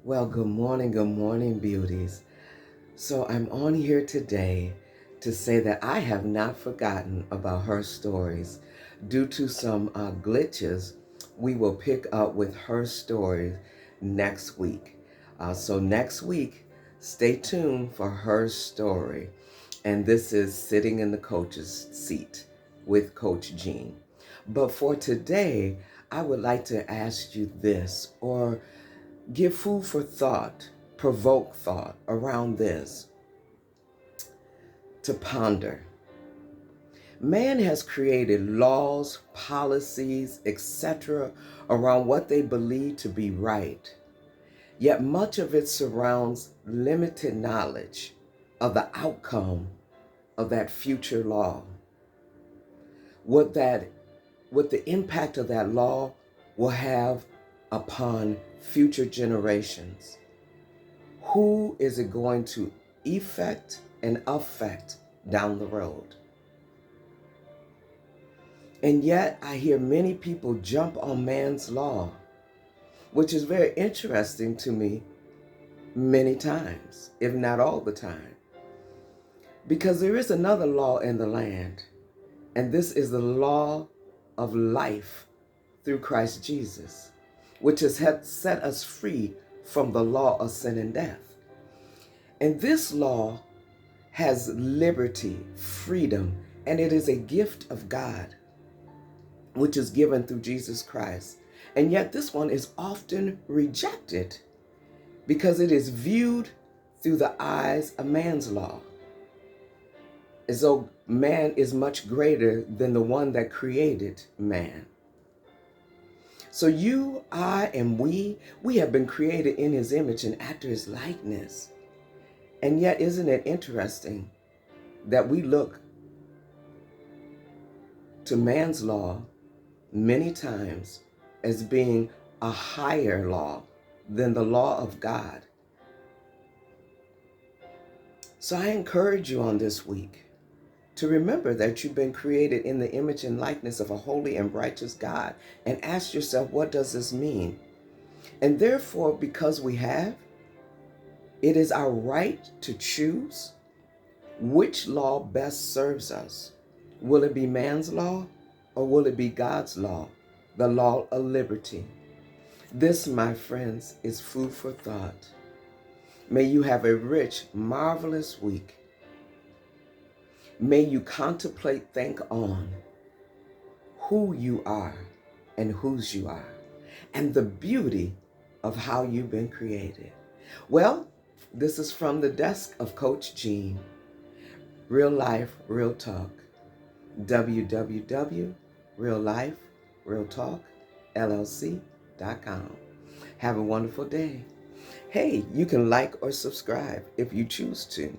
Well, good morning, beauties. So I'm on here today to say that I have not forgotten about her stories. Due to some glitches, we will pick up with her story next week. So next week, stay tuned for her story. And this is Sitting in the Coach's Seat with Coach Jean. But for today, I would like to ask you this, or give food for thought, provoke thought around this, to ponder. Man has created laws, policies, etc. around what they believe to be right, yet much of it surrounds limited knowledge of the outcome of that future law. What that what the impact of that law will have upon future generations. Who is it going to effect and affect down the road? And yet, I hear many people jump on man's law, which is very interesting to me many times, if not all the time. Because there is another law in the land, and this is the law of life through Christ Jesus, which has set us free from the law of sin and death. And this law has liberty, freedom, and it is a gift of God, which is given through Jesus Christ. And yet this one is often rejected because it is viewed through the eyes of man's law, as though man is much greater than the one that created man. So you, I, and we have been created in his image and after his likeness. And yet, isn't it interesting that we look to man's law many times as being a higher law than the law of God? So I encourage you on this week to remember that you've been created in the image and likeness of a holy and righteous God, and ask yourself, what does this mean? And therefore, because we have, it is our right to choose which law best serves us. Will it be man's law, or will it be God's law, the law of liberty? This, my friends, is food for thought. May you have a rich, marvelous week. May you contemplate, think on who you are and whose you are, and the beauty of how you've been created. Well, this is from the desk of Coach Jean. Real life, real talk. www.realliferealtalkllc.com. Have a wonderful day. Hey, you can like or subscribe if you choose to.